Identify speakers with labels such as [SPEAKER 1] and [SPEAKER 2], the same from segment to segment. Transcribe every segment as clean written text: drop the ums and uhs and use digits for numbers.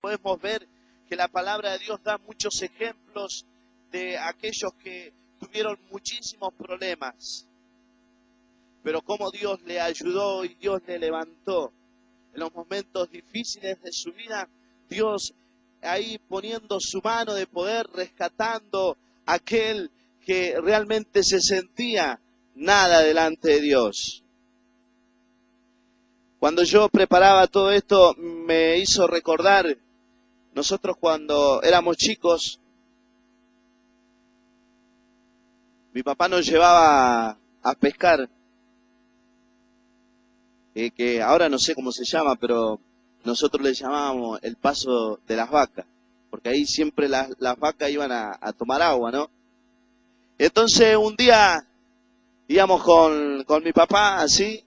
[SPEAKER 1] podemos ver que la palabra de Dios da muchos ejemplos de aquellos que tuvieron muchísimos problemas, pero cómo Dios le ayudó y Dios le levantó. En los momentos difíciles de su vida, Dios ahí poniendo su mano de poder, rescatando a aquel que realmente se sentía nada delante de Dios. Cuando yo preparaba todo esto, me hizo recordar, nosotros cuando éramos chicos, mi papá nos llevaba a pescar, que ahora no sé cómo se llama, pero nosotros le llamábamos el paso de las vacas, porque ahí siempre las vacas iban a tomar agua, ¿no? Entonces un día íbamos con mi papá así,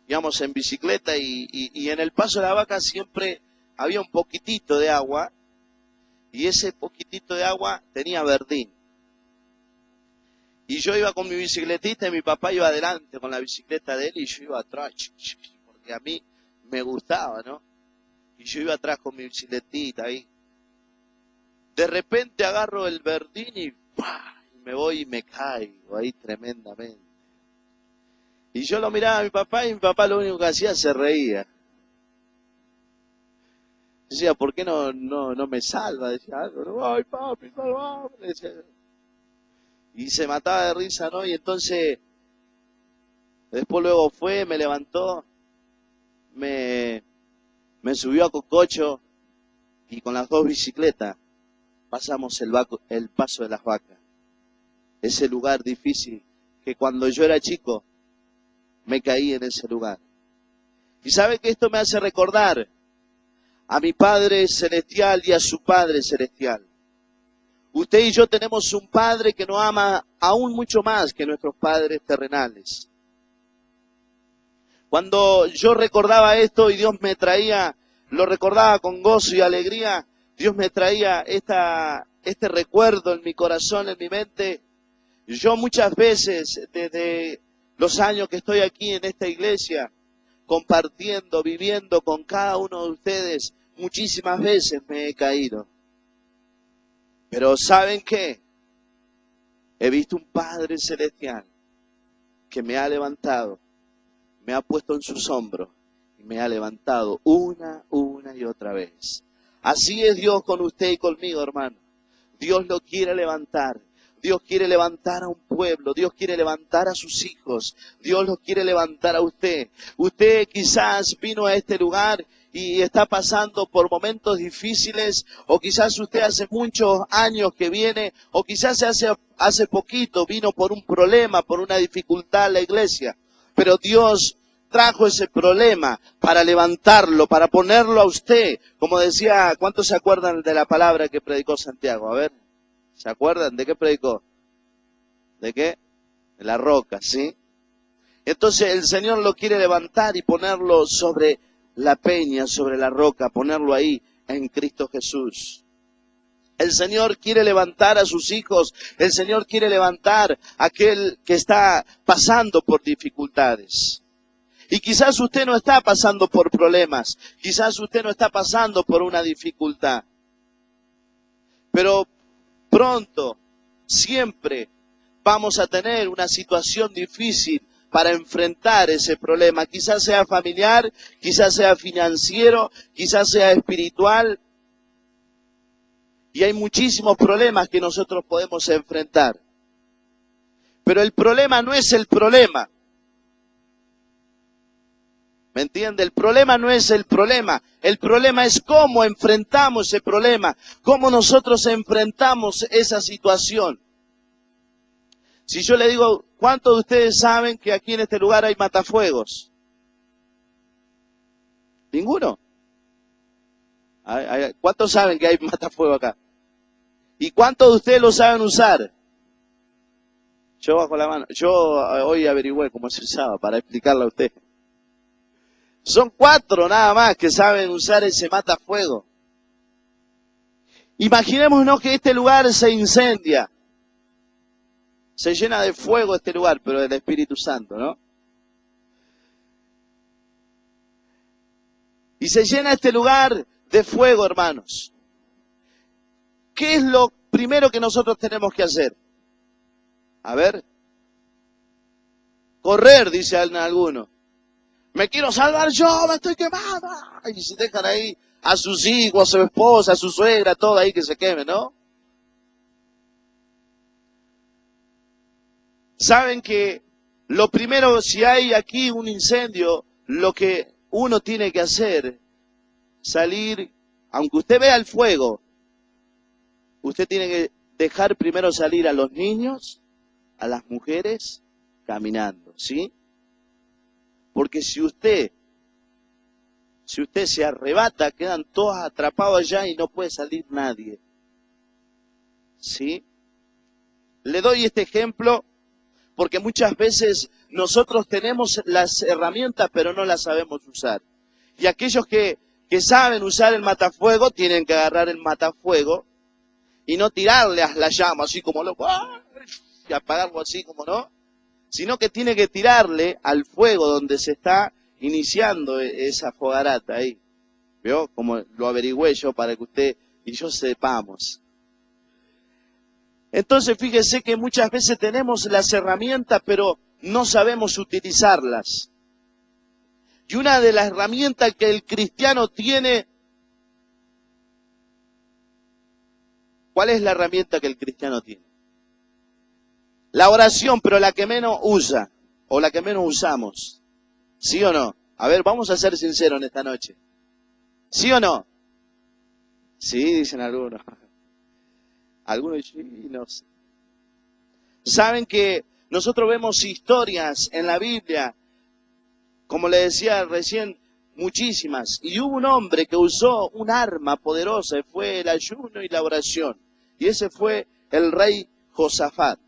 [SPEAKER 1] íbamos en bicicleta y en el paso de la vaca siempre había un poquitito de agua, y ese poquitito de agua tenía verdín. Y yo iba con mi bicicletita y mi papá iba adelante con la bicicleta de él y yo iba atrás, porque a mí me gustaba, ¿no? Y yo iba atrás con mi bicicletita ahí. De repente agarro el verdín y ¡pah! Me voy y me caigo ahí tremendamente. Y yo lo miraba a mi papá y mi papá lo único que hacía se reía. Decía, ¿por qué no me salva? Decía, ay papi, salvame. Decía. Y se mataba de risa, ¿no? Y entonces, después luego fue, me levantó, me subió a cococho y con las dos bicicletas pasamos el paso de las vacas. Ese lugar difícil que cuando yo era chico me caí en ese lugar. Y sabe que esto me hace recordar a mi Padre Celestial y a su Padre Celestial. Usted y yo tenemos un Padre que nos ama aún mucho más que nuestros padres terrenales. Cuando yo recordaba esto y Dios me traía, lo recordaba con gozo y alegría, Dios me traía este recuerdo en mi corazón, en mi mente. Yo muchas veces, desde los años que estoy aquí en esta iglesia, compartiendo, viviendo con cada uno de ustedes, muchísimas veces me he caído. Pero ¿saben qué? He visto un Padre Celestial que me ha levantado, me ha puesto en sus hombros y me ha levantado una y otra vez. Así es Dios con usted y conmigo, hermano. Dios lo quiere levantar. Dios quiere levantar a un pueblo, Dios quiere levantar a sus hijos, Dios los quiere levantar a usted. Usted quizás vino a este lugar y está pasando por momentos difíciles, o quizás usted hace muchos años que viene, o quizás hace poquito vino por un problema, por una dificultad a la iglesia, pero Dios trajo ese problema para levantarlo, para ponerlo a usted. Como decía, ¿cuántos se acuerdan de la palabra que predicó Santiago? A ver. ¿Se acuerdan de qué predicó? ¿De qué? De la roca, ¿sí? Entonces el Señor lo quiere levantar y ponerlo sobre la peña, sobre la roca, ponerlo ahí en Cristo Jesús. El Señor quiere levantar a sus hijos, el Señor quiere levantar a aquel que está pasando por dificultades. Y quizás usted no está pasando por problemas, quizás usted no está pasando por una dificultad, pero pronto, siempre vamos a tener una situación difícil para enfrentar ese problema. Quizás sea familiar, quizás sea financiero, quizás sea espiritual. Y hay muchísimos problemas que nosotros podemos enfrentar. Pero el problema no es el problema. ¿Me entiende? El problema no es el problema. El problema es cómo enfrentamos ese problema, cómo nosotros enfrentamos esa situación. Si yo le digo, ¿cuántos de ustedes saben que aquí en este lugar hay matafuegos? ¿Ninguno? ¿Cuántos saben que hay matafuegos acá? ¿Y cuántos de ustedes lo saben usar? Yo bajo la mano. Yo hoy averigüé cómo se usaba para explicarle a usted. Son 4 nada más que saben usar ese matafuego. Imaginémonos que este lugar se incendia. Se llena de fuego este lugar, pero del Espíritu Santo, ¿no? Y se llena este lugar de fuego, hermanos. ¿Qué es lo primero que nosotros tenemos que hacer? A ver. Correr, dice alguno. Me quiero salvar yo, me estoy quemando. Y se dejan ahí a sus hijos, a su esposa, a su suegra, todo ahí que se queme, ¿no? Saben que lo primero, si hay aquí un incendio, lo que uno tiene que hacer, salir, aunque usted vea el fuego, usted tiene que dejar primero salir a los niños, a las mujeres, caminando, ¿sí? Porque si usted se arrebata, quedan todos atrapados allá y no puede salir nadie, ¿sí? Le doy este ejemplo porque muchas veces nosotros tenemos las herramientas pero no las sabemos usar. Y aquellos que saben usar el matafuego tienen que agarrar el matafuego y no tirarle a la llama así como loco, y apagarlo así como no, sino que tiene que tirarle al fuego donde se está iniciando esa fogarata ahí. ¿Vio? Como lo averigüé yo para que usted y yo sepamos. Entonces fíjese que muchas veces tenemos las herramientas pero no sabemos utilizarlas. Y una de las herramientas que el cristiano tiene, ¿cuál es la herramienta que el cristiano tiene? La oración, pero la que menos usa, o la que menos usamos. ¿Sí o no? A ver, vamos a ser sinceros en esta noche. ¿Sí o no? Sí, dicen algunos. Algunos chinos. Saben que nosotros vemos historias en la Biblia, como le decía recién, muchísimas. Y hubo un hombre que usó un arma poderosa, fue el ayuno y la oración. Y ese fue el rey Josafat.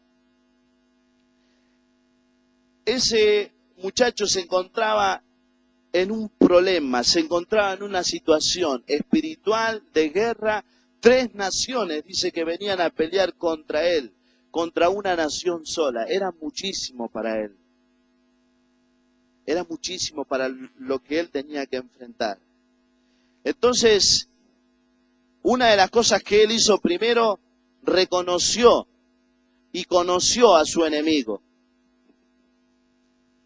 [SPEAKER 1] Ese muchacho se encontraba en un problema, se encontraba en una situación espiritual de guerra. 3 naciones, dice, que venían a pelear contra él, contra una nación sola. Era muchísimo para él. Era muchísimo para lo que él tenía que enfrentar. Entonces, una de las cosas que él hizo primero, reconoció y conoció a su enemigo.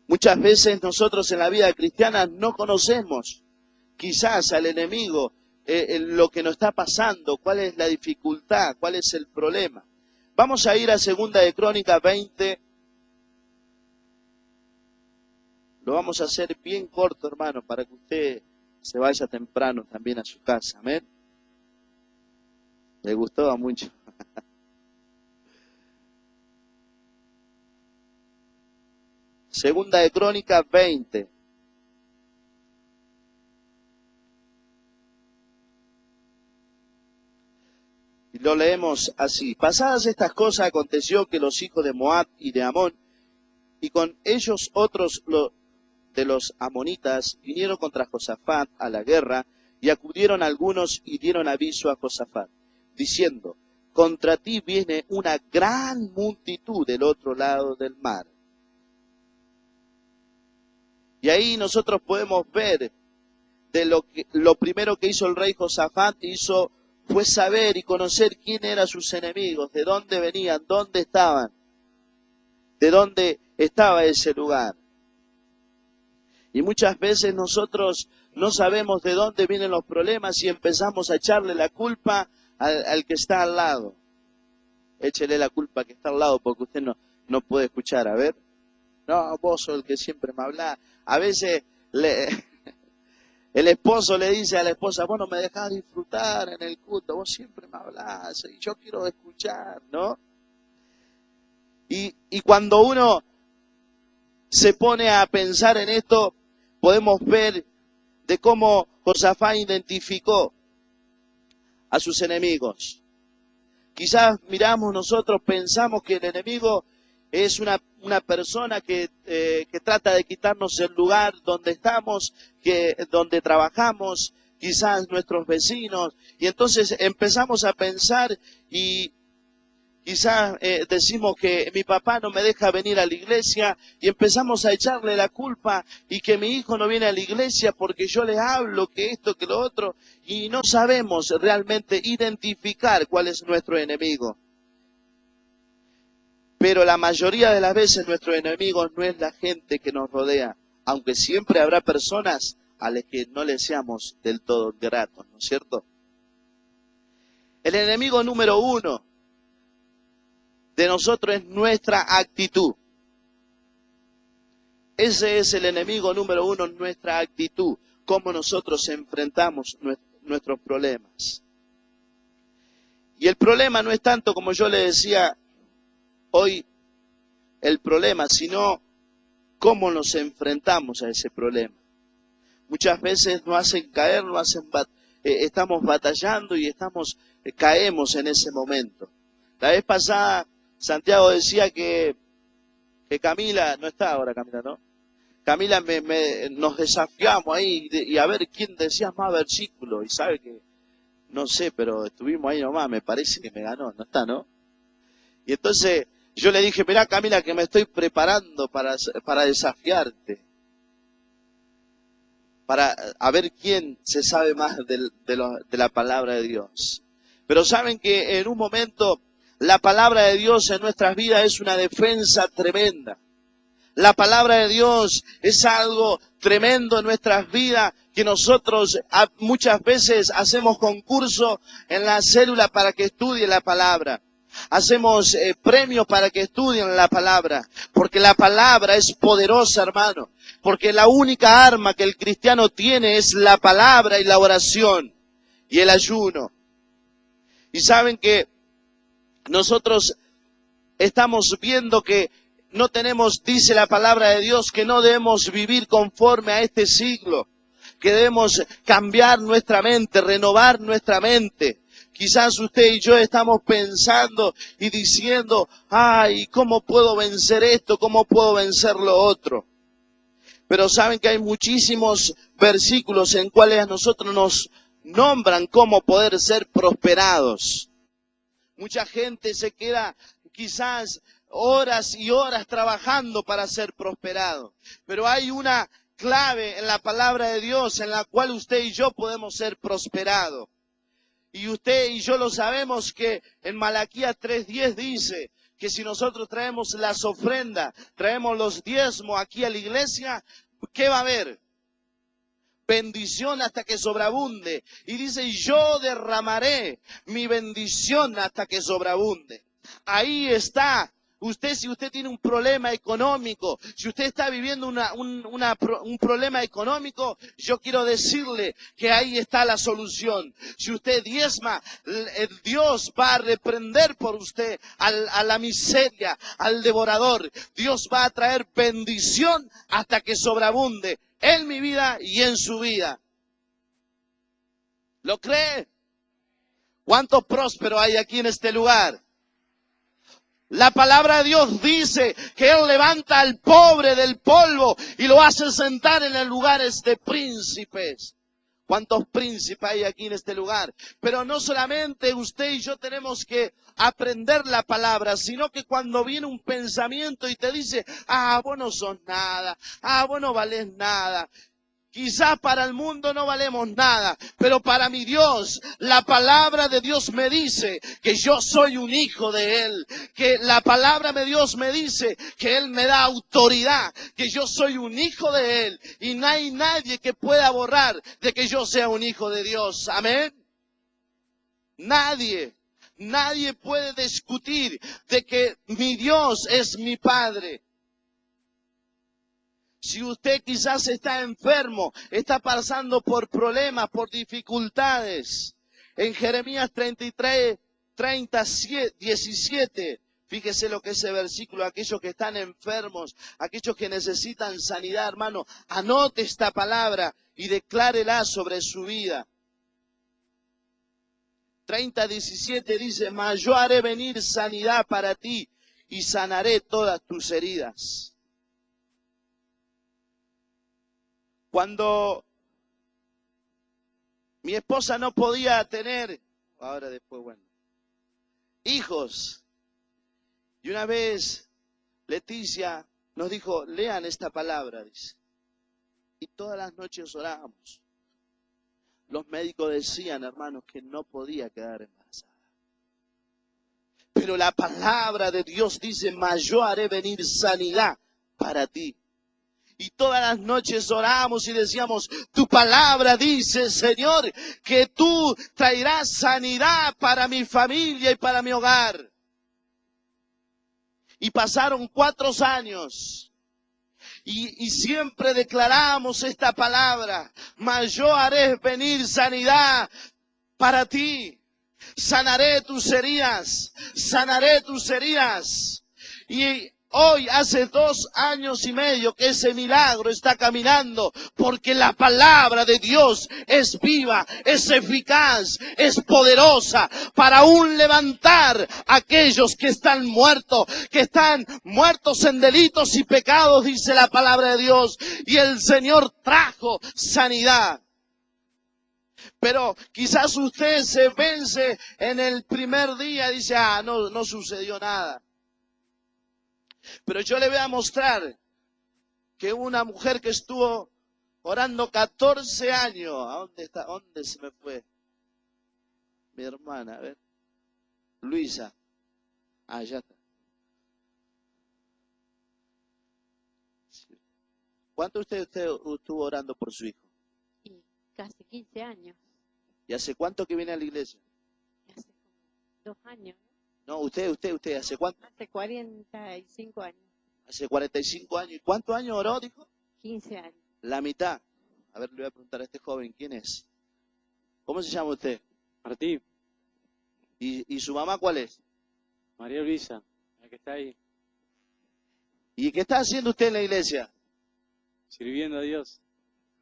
[SPEAKER 1] Muchas veces nosotros en la vida cristiana no conocemos quizás al enemigo, lo que nos está pasando, cuál es la dificultad, cuál es el problema. Vamos a ir a 2 de Crónicas 20. Lo vamos a hacer bien corto, hermano, para que usted se vaya temprano también a su casa. Amén. Le gustó mucho. Segunda de Crónicas 20. Y lo leemos así. Pasadas estas cosas aconteció que los hijos de Moab y de Amón, y con ellos otros de los amonitas, vinieron contra Josafat a la guerra, y acudieron algunos y dieron aviso a Josafat, diciendo, contra ti viene una gran multitud del otro lado del mar. Y ahí nosotros podemos ver de lo primero que hizo el rey Josafat, fue saber y conocer quién eran sus enemigos, de dónde venían, dónde estaban, de dónde estaba ese lugar. Y muchas veces nosotros no sabemos de dónde vienen los problemas y empezamos a echarle la culpa al que está al lado. Échele la culpa al que está al lado porque usted no puede escuchar. A ver, no, vos sos el que siempre me habla. A veces el esposo le dice a la esposa, vos no me dejás disfrutar en el culto, vos siempre me hablás y yo quiero escuchar, ¿no? Y cuando uno se pone a pensar en esto, podemos ver de cómo Josafat identificó a sus enemigos. Quizás nosotros pensamos que el enemigo es una persona que trata de quitarnos el lugar donde estamos, donde trabajamos, quizás nuestros vecinos, y entonces empezamos a pensar y Quizás decimos que mi papá no me deja venir a la iglesia y empezamos a echarle la culpa y que mi hijo no viene a la iglesia porque yo le hablo, que esto, que lo otro, y no sabemos realmente identificar cuál es nuestro enemigo. Pero la mayoría de las veces nuestro enemigo no es la gente que nos rodea, aunque siempre habrá personas a las que no le seamos del todo gratos, ¿no es cierto? El enemigo número uno de nosotros es nuestra actitud. Ese es el enemigo número uno, nuestra actitud, cómo nosotros enfrentamos nuestros problemas. Y el problema no es tanto, como yo le decía hoy, el problema, sino cómo nos enfrentamos a ese problema. Muchas veces nos hacen caer, estamos batallando y caemos en ese momento. La vez pasada, Santiago decía que Camila, no está ahora Camila, ¿no? Camila nos desafiamos ahí y a ver quién decía más versículos. Y sabe que, no sé, pero estuvimos ahí nomás, me parece que me ganó, no está, ¿no? Y entonces yo le dije, mirá Camila, que me estoy preparando para desafiarte. Para a ver quién se sabe más de la palabra de Dios. Pero saben que en un momento la palabra de Dios en nuestras vidas es una defensa tremenda. La palabra de Dios es algo tremendo en nuestras vidas que nosotros muchas veces hacemos concurso en la célula para que estudie la palabra. Hacemos premios para que estudien la palabra, porque la palabra es poderosa, hermano. Porque la única arma que el cristiano tiene es la palabra y la oración y el ayuno. Y saben que nosotros estamos viendo que no tenemos, dice la palabra de Dios, que no debemos vivir conforme a este siglo, que debemos cambiar nuestra mente, renovar nuestra mente. Quizás usted y yo estamos pensando y diciendo, ay, ¿cómo puedo vencer esto? ¿Cómo puedo vencer lo otro? Pero saben que hay muchísimos versículos en cuales a nosotros nos nombran cómo poder ser prosperados. Mucha gente se queda quizás horas y horas trabajando para ser prosperado. Pero hay una clave en la palabra de Dios en la cual usted y yo podemos ser prosperados. Y usted y yo lo sabemos que en Malaquías 3:10 dice que si nosotros traemos las ofrendas, traemos los diezmos aquí a la iglesia, ¿qué va a haber? Bendición hasta que sobreabunde. Y dice, yo derramaré mi bendición hasta que sobreabunde. Ahí está. Si usted tiene un problema económico, si usted está viviendo un problema económico, yo quiero decirle que ahí está la solución. Si usted diezma, Dios va a reprender por usted a la miseria, al devorador. Dios va a traer bendición hasta que sobreabunde en mi vida y en su vida. ¿Lo cree? ¿Cuántos prósperos hay aquí en este lugar? La palabra de Dios dice que Él levanta al pobre del polvo y lo hace sentar en lugares de príncipes. ¿Cuántos príncipes hay aquí en este lugar? Pero no solamente usted y yo tenemos que aprender la palabra, sino que cuando viene un pensamiento y te dice, vos no sos nada, vos no valés nada. Quizás para el mundo no valemos nada, pero para mi Dios, la palabra de Dios me dice que yo soy un hijo de Él, que la palabra de Dios me dice que Él me da autoridad, que yo soy un hijo de Él y no hay nadie que pueda borrar de que yo sea un hijo de Dios. Amén. Nadie puede discutir de que mi Dios es mi Padre. Si usted quizás está enfermo, está pasando por problemas, por dificultades. En Jeremías 33, 17, fíjese lo que es ese versículo, aquellos que están enfermos, aquellos que necesitan sanidad, hermano, anote esta palabra y declárela sobre su vida. 30:17 dice, mas yo haré venir sanidad para ti y sanaré todas tus heridas. Cuando mi esposa no podía tener, hijos, Y una vez Leticia nos dijo, lean esta palabra, dice. Y todas las noches orábamos. Los médicos decían, hermanos, que no podía quedar embarazada. Pero la palabra de Dios dice, mas yo haré venir sanidad para ti. Y todas las noches oramos y decíamos, tu palabra dice, Señor, que tú traerás sanidad para mi familia y para mi hogar. Y pasaron 4 años. Y siempre declaramos esta palabra, mas yo haré venir sanidad para ti. Sanaré tus heridas, sanaré tus heridas. Y hoy hace 2 años y medio que ese milagro está caminando, porque la palabra de Dios es viva, es eficaz, es poderosa para aún levantar a aquellos que están muertos en delitos y pecados, dice la palabra de Dios. Y el Señor trajo sanidad. Pero quizás usted se vence en el primer día y dice, no sucedió nada. Pero yo le voy a mostrar que una mujer que estuvo orando 14 años, ¿a dónde está? ¿Dónde se me fue? Mi hermana, a ver. Luisa. Ya está. ¿Cuánto usted estuvo orando por su hijo?
[SPEAKER 2] Casi 15 años.
[SPEAKER 1] ¿Y hace cuánto que viene a la iglesia?
[SPEAKER 2] Hace 2 años.
[SPEAKER 1] No, usted, ¿hace cuánto?
[SPEAKER 2] Hace 45 años.
[SPEAKER 1] Hace 45 años. ¿Y cuántos años oró, dijo?
[SPEAKER 2] 15 años.
[SPEAKER 1] La mitad. A ver, le voy a preguntar a este joven, ¿quién es? ¿Cómo se llama usted?
[SPEAKER 3] Martí.
[SPEAKER 1] ¿Y su mamá cuál es?
[SPEAKER 3] María Luisa, la que está ahí,
[SPEAKER 1] ¿Y qué está haciendo usted en la iglesia?
[SPEAKER 3] sirviendo a Dios.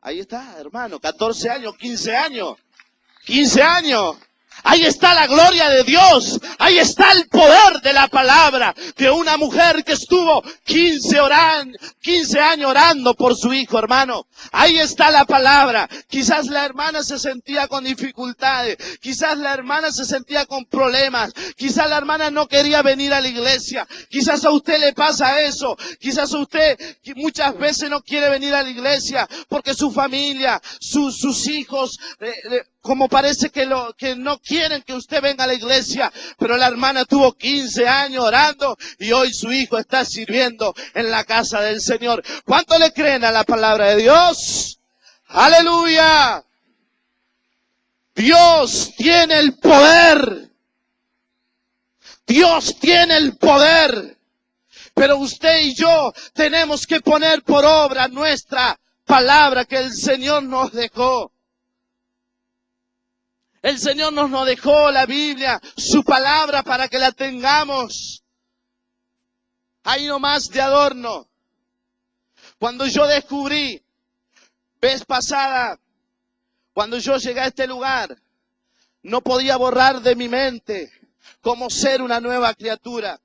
[SPEAKER 1] Ahí está, hermano, 14 años, 15 años. 15 años. Ahí está la gloria de Dios. Ahí está el poder de la palabra de una mujer que estuvo 15 años orando por su hijo, hermano. Ahí está la palabra. Quizás la hermana se sentía con dificultades. Quizás la hermana se sentía con problemas. Quizás la hermana no quería venir a la iglesia. Quizás a usted le pasa eso. Quizás a usted muchas veces no quiere venir a la iglesia porque su familia, sus hijos, como parece que no quieren que usted venga a la iglesia, pero la hermana tuvo 15 años orando y hoy su hijo está sirviendo en la casa del Señor. ¿Cuánto le creen a la palabra de Dios? ¡Aleluya! Dios tiene el poder. Dios tiene el poder. Pero usted y yo tenemos que poner por obra nuestra palabra que el Señor nos dejó. El Señor nos dejó la Biblia, su palabra, para que la tengamos ahí nomás de adorno. Cuando yo descubrí, vez pasada, cuando yo llegué a este lugar, no podía borrar de mi mente cómo ser una nueva criatura.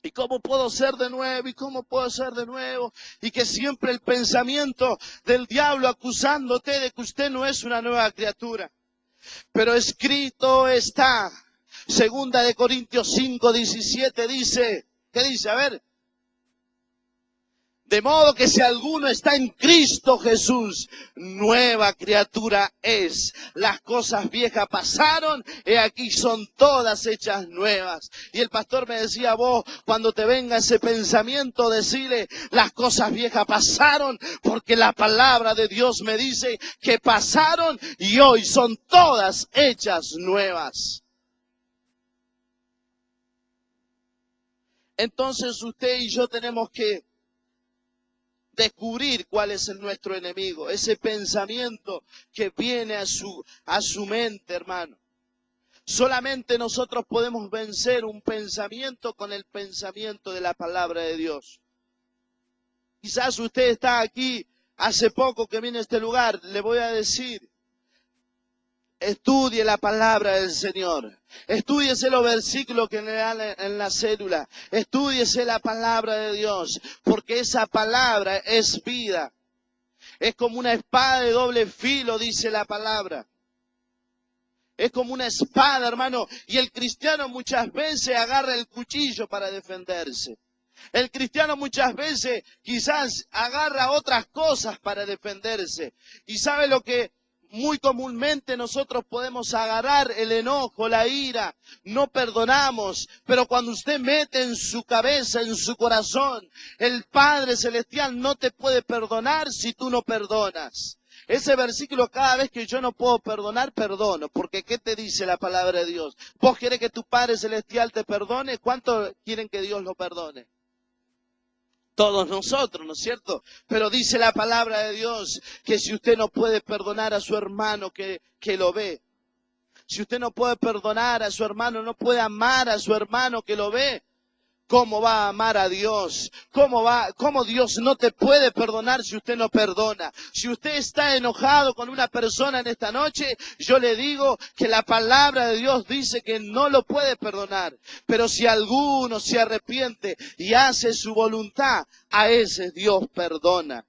[SPEAKER 1] ¿Y cómo puedo ser de nuevo? ¿Y cómo puedo ser de nuevo? Y que siempre el pensamiento del diablo acusándote de que usted no es una nueva criatura. Pero escrito está, 2 Corintios 5:17 dice, ¿qué dice? A ver. De modo que si alguno está en Cristo Jesús, nueva criatura es. Las cosas viejas pasaron, y aquí son todas hechas nuevas. Y el pastor me decía, vos, cuando te venga ese pensamiento, decile, las cosas viejas pasaron, porque la palabra de Dios me dice que pasaron y hoy son todas hechas nuevas. Entonces usted y yo tenemos que descubrir cuál es nuestro enemigo, ese pensamiento que viene a su mente, hermano. Solamente nosotros podemos vencer un pensamiento con el pensamiento de la palabra de Dios. Quizás usted está aquí hace poco que viene a este lugar, le voy a decir, estudie la palabra del Señor. Estúdiese los versículos que le dan en la cédula. Estúdiese la palabra de Dios, porque esa palabra es vida. Es como una espada de doble filo, dice la palabra. Es como una espada, hermano. Y el cristiano muchas veces agarra el cuchillo para defenderse. El cristiano muchas veces quizás agarra otras cosas para defenderse. Y sabe lo que muy comúnmente nosotros podemos agarrar: el enojo, la ira, no perdonamos. Pero cuando usted mete en su cabeza, en su corazón, el Padre Celestial no te puede perdonar si tú no perdonas. Ese versículo, cada vez que yo no puedo perdonar, perdono. Porque ¿qué te dice la palabra de Dios? ¿Vos querés que tu Padre Celestial te perdone? ¿Cuántos quieren que Dios lo perdone? Todos nosotros, ¿no es cierto? Pero dice la palabra de Dios que si usted no puede perdonar a su hermano que lo ve, si usted no puede perdonar a su hermano, no puede amar a su hermano que lo ve, ¿cómo va a amar a Dios? ¿Cómo Dios no te puede perdonar si usted no perdona? Si usted está enojado con una persona en esta noche, yo le digo que la palabra de Dios dice que no lo puede perdonar. Pero si alguno se arrepiente y hace su voluntad, a ese Dios perdona.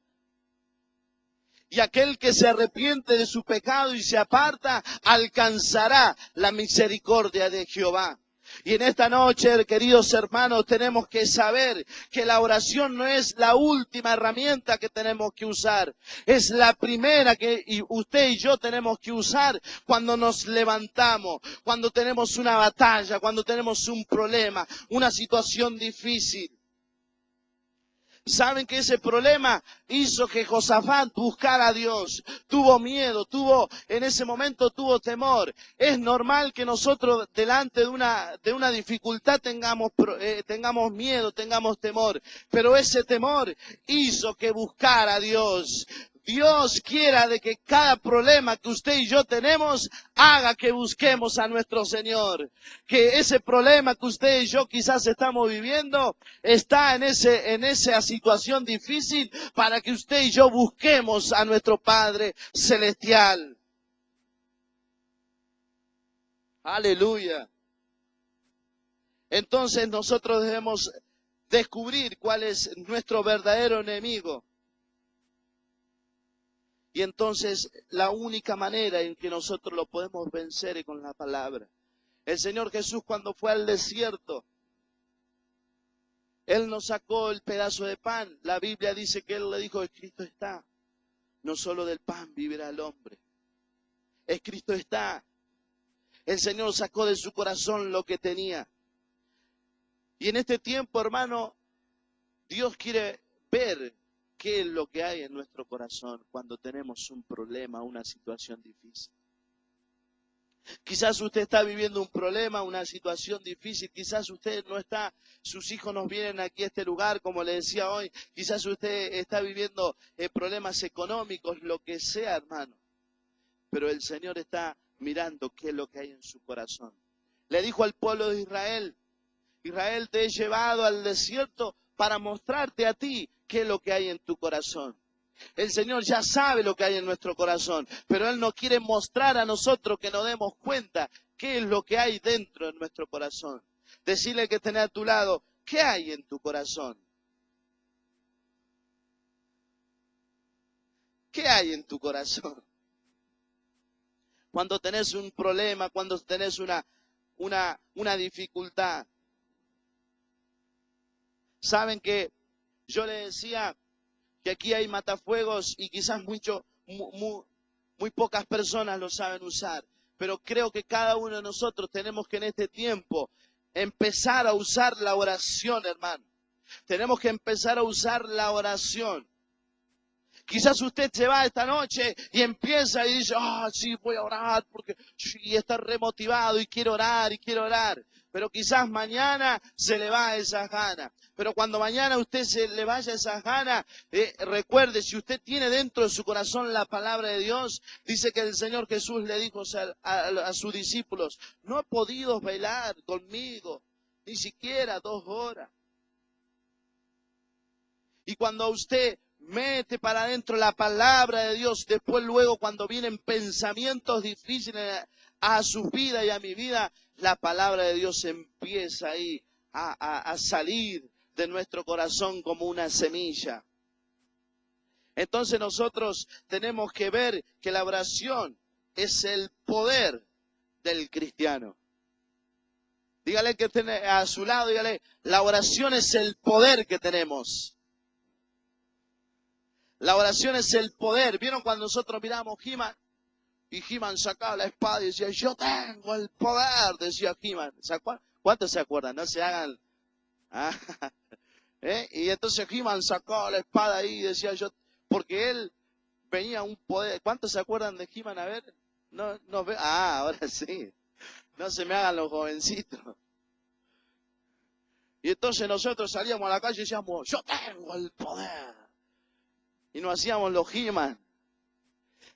[SPEAKER 1] Y aquel que se arrepiente de su pecado y se aparta, alcanzará la misericordia de Jehová. Y en esta noche, queridos hermanos, tenemos que saber que la oración no es la última herramienta que tenemos que usar. Es la primera que usted y yo tenemos que usar cuando nos levantamos, cuando tenemos una batalla, cuando tenemos un problema, una situación difícil. ¿Saben que ese problema hizo que Josafat buscara a Dios? Tuvo miedo, en ese momento tuvo temor. Es normal que nosotros delante de una dificultad tengamos miedo, tengamos temor. Pero ese temor hizo que buscara a Dios. Dios quiera de que cada problema que usted y yo tenemos haga que busquemos a nuestro Señor. Que ese problema que usted y yo quizás estamos viviendo está en esa situación difícil para que usted y yo busquemos a nuestro Padre Celestial. Aleluya. Entonces nosotros debemos descubrir cuál es nuestro verdadero enemigo. Y entonces la única manera en que nosotros lo podemos vencer es con la palabra. El Señor Jesús, cuando fue al desierto, Él nos sacó el pedazo de pan. La Biblia dice que Él le dijo: escrito está, no solo del pan vivirá el hombre. Escrito está. El Señor sacó de su corazón lo que tenía. Y en este tiempo, hermano, Dios quiere ver qué es lo que hay en nuestro corazón cuando tenemos un problema, una situación difícil. Quizás usted está viviendo un problema, una situación difícil. Quizás usted no está, sus hijos no vienen aquí a este lugar, como le decía hoy. Quizás usted está viviendo problemas económicos, lo que sea, hermano. Pero el Señor está mirando qué es lo que hay en su corazón. Le dijo al pueblo de Israel: Israel, te he llevado al desierto para mostrarte a ti qué es lo que hay en tu corazón. El Señor ya sabe lo que hay en nuestro corazón, pero Él no quiere mostrar a nosotros que nos demos cuenta qué es lo que hay dentro de nuestro corazón. Decirle que tenés a tu lado: ¿qué hay en tu corazón? ¿Qué hay en tu corazón? Cuando tenés un problema, cuando tenés una dificultad. Saben que yo le decía que aquí hay matafuegos y quizás muy pocas personas lo saben usar. Pero creo que cada uno de nosotros tenemos que en este tiempo empezar a usar la oración, hermano. Tenemos que empezar a usar la oración. Quizás usted se va esta noche y empieza y dice: sí, voy a orar porque y está remotivado y quiero orar y quiero orar. Pero quizás mañana se le va esa gana. Pero cuando mañana usted se le vaya esa gana, recuerde, si usted tiene dentro de su corazón la palabra de Dios, dice que el Señor Jesús le dijo a sus discípulos: no he podido bailar conmigo ni siquiera 2 horas. Y cuando usted mete para adentro la palabra de Dios, después luego cuando vienen pensamientos difíciles a su vida y a mi vida, la palabra de Dios empieza ahí a salir de nuestro corazón como una semilla. Entonces nosotros tenemos que ver que la oración es el poder del cristiano. Dígale que esté a su lado, dígale, la oración es el poder que tenemos. La oración es el poder. ¿Vieron cuando nosotros miramos He-Man? Y He-Man sacaba la espada y decía, yo tengo el poder, decía He-Man. ¿Cuántos se acuerdan? No se hagan... Ah, Y entonces He-Man sacaba la espada ahí y decía yo, porque él venía un poder. ¿Cuántos se acuerdan de He-Man? A ver, no ve. Ah, ahora sí. No se me hagan los jovencitos. Y entonces nosotros salíamos a la calle y decíamos, yo tengo el poder. Y nos hacíamos los He-Man.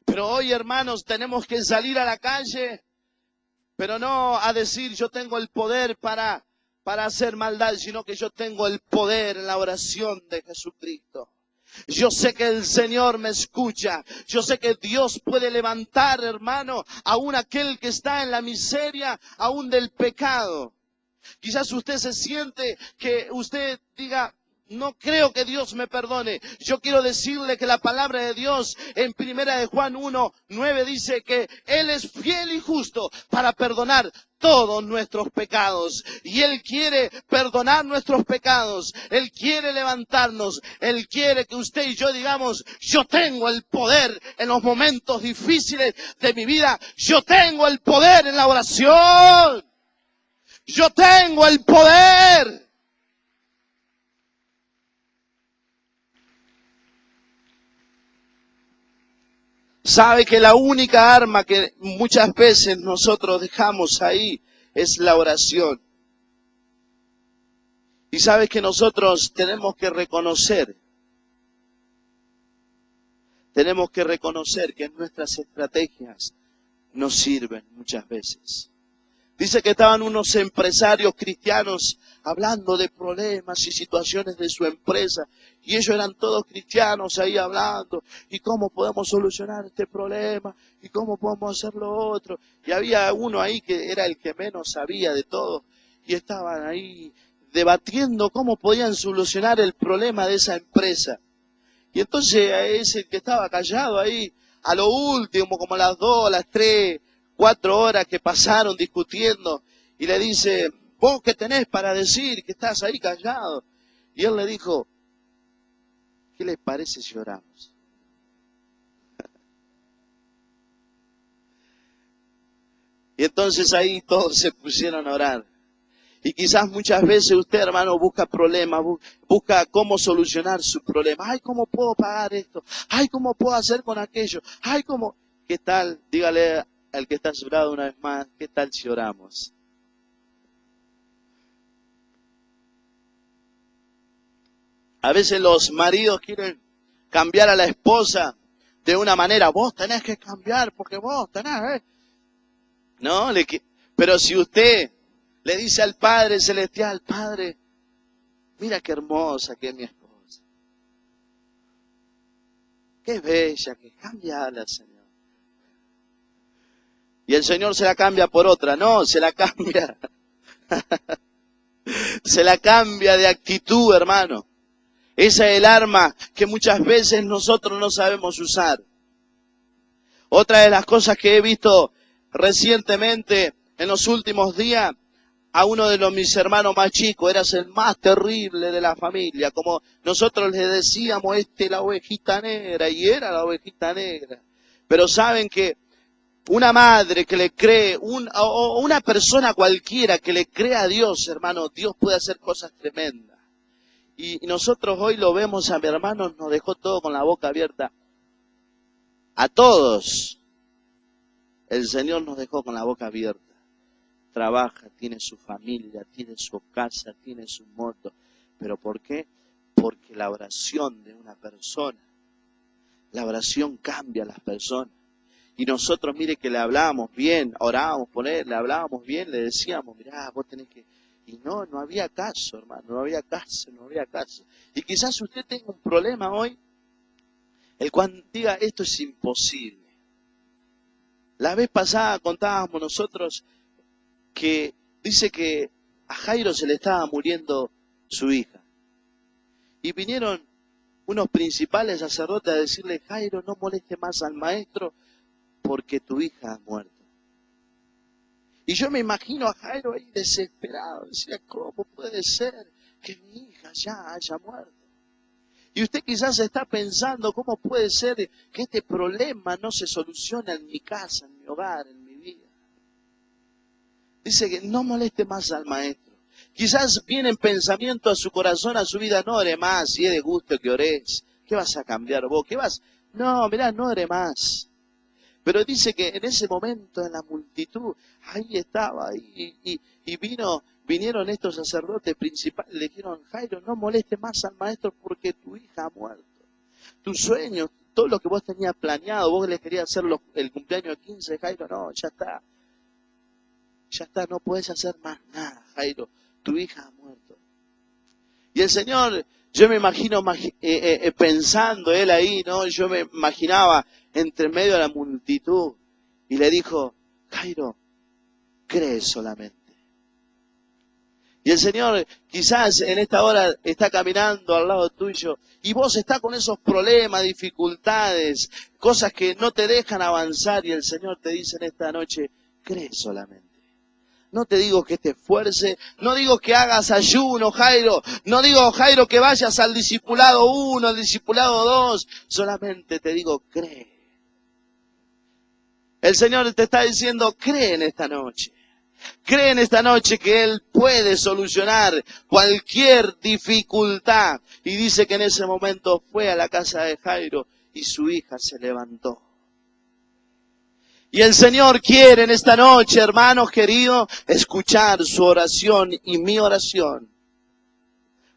[SPEAKER 1] Pero hoy, hermanos, tenemos que salir a la calle, pero no a decir yo tengo el poder para hacer maldad, sino que yo tengo el poder en la oración de Jesucristo. Yo sé que el Señor me escucha. Yo sé que Dios puede levantar, hermano, aún aquel que está en la miseria, aún del pecado. Quizás usted se siente que usted diga, no creo que Dios me perdone. Yo quiero decirle que la palabra de Dios en 1 Juan 1:9 dice que Él es fiel y justo para perdonar todos nuestros pecados. Y Él quiere perdonar nuestros pecados. Él quiere levantarnos. Él quiere que usted y yo digamos, yo tengo el poder en los momentos difíciles de mi vida. Yo tengo el poder en la oración. Yo tengo el poder. Sabe que la única arma que muchas veces nosotros dejamos ahí es la oración. Y sabe que nosotros tenemos que reconocer que nuestras estrategias nos sirven muchas veces. Dice que estaban unos empresarios cristianos hablando de problemas y situaciones de su empresa. Y ellos eran todos cristianos ahí hablando. ¿Y cómo podemos solucionar este problema? ¿Y cómo podemos hacer lo otro? Y había uno ahí que era el que menos sabía de todo. Y estaban ahí debatiendo cómo podían solucionar el problema de esa empresa. Y entonces a ese que estaba callado ahí, a lo último, como las 2, las 3, 4 horas que pasaron discutiendo, y le dice, ¿vos qué tenés para decir que estás ahí callado? Y él le dijo, ¿qué les parece si oramos? Y entonces ahí todos se pusieron a orar. Y quizás muchas veces usted, hermano, busca problemas, busca cómo solucionar su problema. Ay, ¿cómo puedo pagar esto? Ay, ¿cómo puedo hacer con aquello? Ay, ¿cómo? ¿Qué tal? Dígale al que está a su lado una vez más, ¿qué tal si oramos? A veces los maridos quieren cambiar a la esposa de una manera. Vos tenés que cambiar porque vos tenés, No, pero si usted le dice al Padre Celestial, Padre, mira qué hermosa que es mi esposa. Qué bella, que cambiala, Señor. Y el Señor se la cambia por otra. No, se la cambia. Se la cambia de actitud, hermano. Esa es el arma que muchas veces nosotros no sabemos usar. Otra de las cosas que he visto recientemente, en los últimos días, a uno de mis hermanos más chicos, eras el más terrible de la familia. Como nosotros le decíamos, la ovejita negra, y era la ovejita negra. Pero saben que una madre que le cree, o una persona cualquiera que le crea a Dios, hermano, Dios puede hacer cosas tremendas. Y nosotros hoy lo vemos a mi hermano, nos dejó todo con la boca abierta. A todos, el Señor nos dejó con la boca abierta. Trabaja, tiene su familia, tiene su casa, tiene su moto. ¿Pero por qué? Porque la oración de una persona, la oración cambia a las personas. Y nosotros, mire que le hablábamos bien, orábamos por él, le hablábamos bien, le decíamos, mirá, vos tenés que... Y no había caso, hermano, no había caso. Y quizás usted tenga un problema hoy, el cual diga, esto es imposible. La vez pasada contábamos nosotros que dice que a Jairo se le estaba muriendo su hija. Y vinieron unos principales sacerdotes a decirle, Jairo, no moleste más al maestro porque tu hija ha muerto. Y yo me imagino a Jairo ahí desesperado. Decía, ¿cómo puede ser que mi hija ya haya muerto? Y usted quizás está pensando, ¿cómo puede ser que este problema no se soluciona en mi casa, en mi hogar, en mi vida? Dice que no moleste más al maestro. Quizás vienen pensamientos a su corazón, a su vida, no ore más, si es de gusto que ores. ¿Qué vas a cambiar vos? ¿Qué vas? No, mirá, no ore más. Pero dice que en ese momento en la multitud, ahí estaba, y vinieron estos sacerdotes principales, le dijeron, Jairo, no moleste más al maestro porque tu hija ha muerto. Tus sueños, todo lo que vos tenías planeado, vos le querías hacer el cumpleaños de 15, Jairo, no, ya está, no puedes hacer más nada, Jairo, tu hija ha muerto. Y el Señor, yo me imagino pensando él ahí, ¿no? Yo me imaginaba entre medio de la multitud y le dijo, Jairo, cree solamente. Y el Señor quizás en esta hora está caminando al lado tuyo y vos estás con esos problemas, dificultades, cosas que no te dejan avanzar y el Señor te dice en esta noche, cree solamente. No te digo que te esfuerces, no digo que hagas ayuno, Jairo, no digo, Jairo, que vayas al discipulado 1, al discipulado 2, solamente te digo, cree. El Señor te está diciendo, cree en esta noche. Cree en esta noche que Él puede solucionar cualquier dificultad. Y dice que en ese momento fue a la casa de Jairo y su hija se levantó. Y el Señor quiere en esta noche, hermanos queridos, escuchar su oración y mi oración,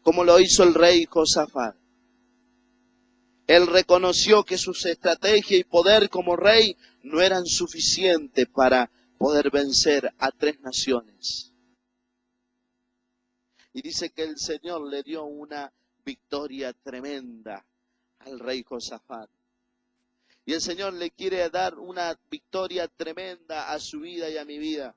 [SPEAKER 1] como lo hizo el rey Josafat. Él reconoció que sus estrategias y poder como rey no eran suficientes para poder vencer a 3 naciones. Y dice que el Señor le dio una victoria tremenda al rey Josafat. Y el Señor le quiere dar una victoria tremenda a su vida y a mi vida.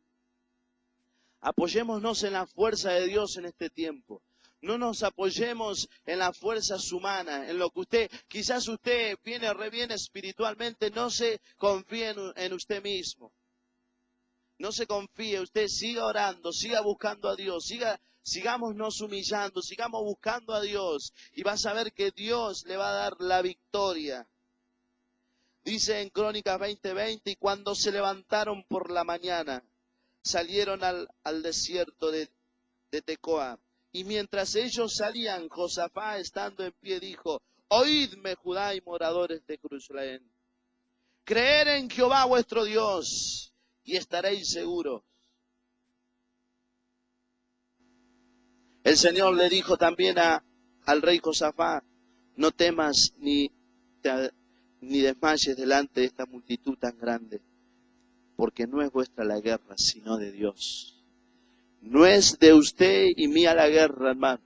[SPEAKER 1] Apoyémonos en la fuerza de Dios en este tiempo. No nos apoyemos en las fuerzas humanas, en lo que quizás usted viene re bien espiritualmente, no se confíe en usted mismo. No se confíe, usted siga orando, siga buscando a Dios, sigámonos humillando, sigamos buscando a Dios y vas a ver que Dios le va a dar la victoria. Dice en Crónicas 20:20, y cuando se levantaron por la mañana, salieron al desierto de Tecoa. Y mientras ellos salían, Josafat, estando en pie, dijo, oídme, Judá y moradores de Jerusalén. Creed en Jehová vuestro Dios y estaréis seguros. El Señor le dijo también al rey Josafat, no temas ni desmayes delante de esta multitud tan grande, porque no es vuestra la guerra, sino de Dios. No es de usted y mía la guerra, hermano.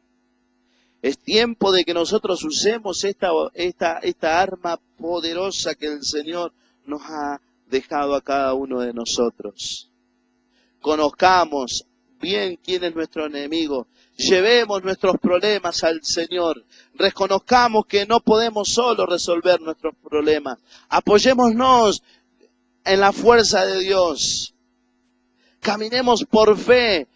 [SPEAKER 1] Es tiempo de que nosotros usemos esta arma poderosa que el Señor nos ha dejado a cada uno de nosotros. Conozcamos bien quién es nuestro enemigo. Llevemos nuestros problemas al Señor. Reconozcamos que no podemos solo resolver nuestros problemas. Apoyémonos en la fuerza de Dios. Caminemos por fe,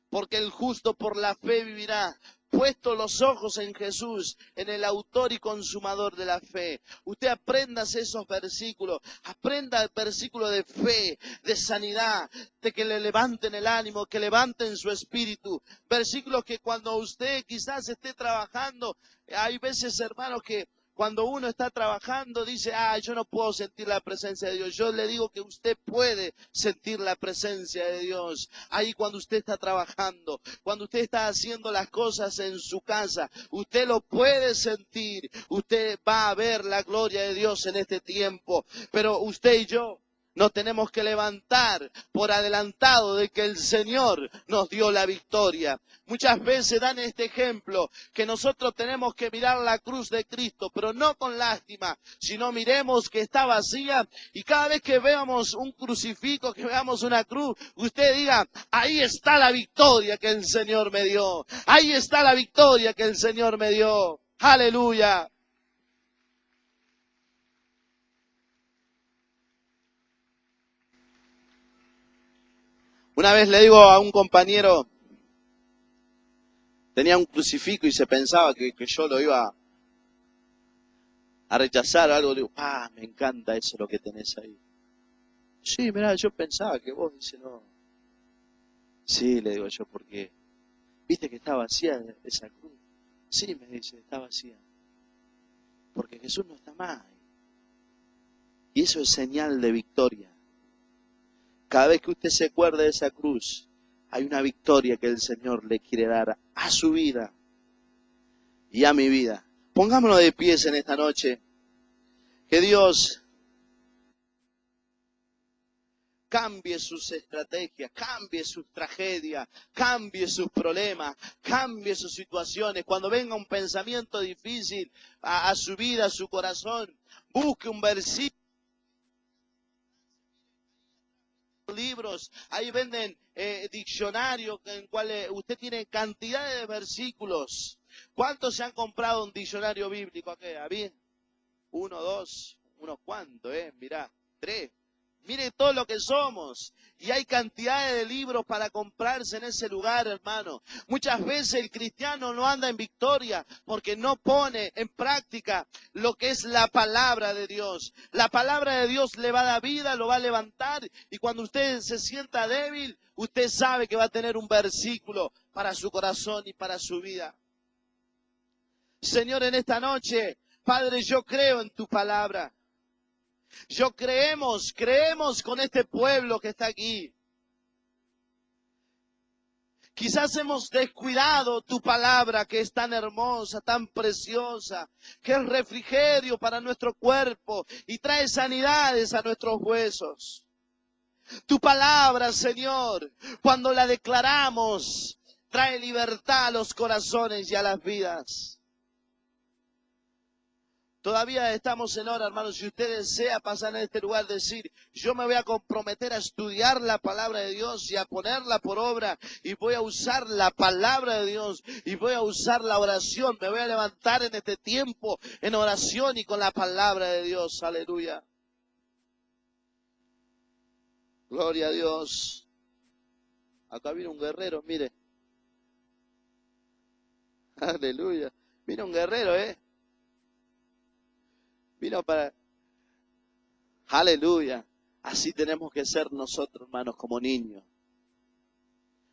[SPEAKER 1] porque el justo por la fe vivirá. Puesto los ojos en Jesús, en el autor y consumador de la fe. Usted aprenda esos versículos, aprenda el versículo de fe, de sanidad, de que le levanten el ánimo, que levanten su espíritu. Versículos que cuando usted quizás esté trabajando, hay veces, hermanos, que cuando uno está trabajando dice, yo no puedo sentir la presencia de Dios. Yo le digo que usted puede sentir la presencia de Dios. Ahí cuando usted está trabajando, cuando usted está haciendo las cosas en su casa, usted lo puede sentir. Usted va a ver la gloria de Dios en este tiempo. Pero usted y yo nos tenemos que levantar por adelantado de que el Señor nos dio la victoria. Muchas veces dan este ejemplo, que nosotros tenemos que mirar la cruz de Cristo, pero no con lástima, sino miremos que está vacía y cada vez que veamos un crucifijo, que veamos una cruz, usted diga, ahí está la victoria que el Señor me dio. Ahí está la victoria que el Señor me dio. Aleluya. Una vez le digo a un compañero, tenía un crucifijo y se pensaba que yo lo iba a rechazar o algo. Le digo, me encanta eso lo que tenés ahí. Sí, mirá, yo pensaba que vos, dice, no. Sí, le digo yo, porque viste que está vacía esa cruz. Sí, me dice, está vacía. Porque Jesús no está más ahí. Y eso es señal de victoria. Cada vez que usted se acuerde de esa cruz, hay una victoria que el Señor le quiere dar a su vida y a mi vida. Pongámonos de pies en esta noche. Que Dios cambie sus estrategias, cambie sus tragedias, cambie sus problemas, cambie sus situaciones. Cuando venga un pensamiento difícil a su vida, a su corazón, busque un versículo. Libros, ahí venden diccionarios en cuales usted tiene cantidades de versículos. ¿Cuántos se han comprado un diccionario bíblico? ¿Había? 1, 2, unos cuantos, mirá, 3. Mire todo lo que somos. Y hay cantidades de libros para comprarse en ese lugar, hermano. Muchas veces el cristiano no anda en victoria porque no pone en práctica lo que es la palabra de Dios. La palabra de Dios le va a dar vida, lo va a levantar. Y cuando usted se sienta débil, usted sabe que va a tener un versículo para su corazón y para su vida. Señor, en esta noche, Padre, yo creo en tu palabra. Creemos con este pueblo que está aquí. Quizás hemos descuidado tu palabra que es tan hermosa, tan preciosa, que es refrigerio para nuestro cuerpo y trae sanidades a nuestros huesos. Tu palabra, Señor, cuando la declaramos, trae libertad a los corazones y a las vidas. Todavía estamos en hora, hermanos. Si usted desea pasar en este lugar, decir, yo me voy a comprometer a estudiar la palabra de Dios y a ponerla por obra. Y voy a usar la palabra de Dios y voy a usar la oración. Me voy a levantar en este tiempo en oración y con la palabra de Dios. Aleluya. Gloria a Dios. Acá viene un guerrero, mire. Aleluya. Viene un guerrero, Vino para... Aleluya. Así tenemos que ser nosotros, hermanos, como niños.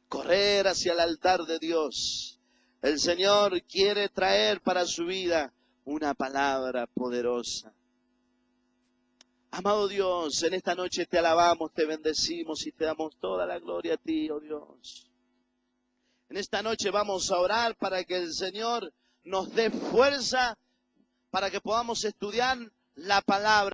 [SPEAKER 1] Correr hacia el altar de Dios. El Señor quiere traer para su vida una palabra poderosa. Amado Dios, en esta noche te alabamos, te bendecimos y te damos toda la gloria a ti, oh Dios. En esta noche vamos a orar para que el Señor nos dé fuerza para que podamos estudiar la palabra.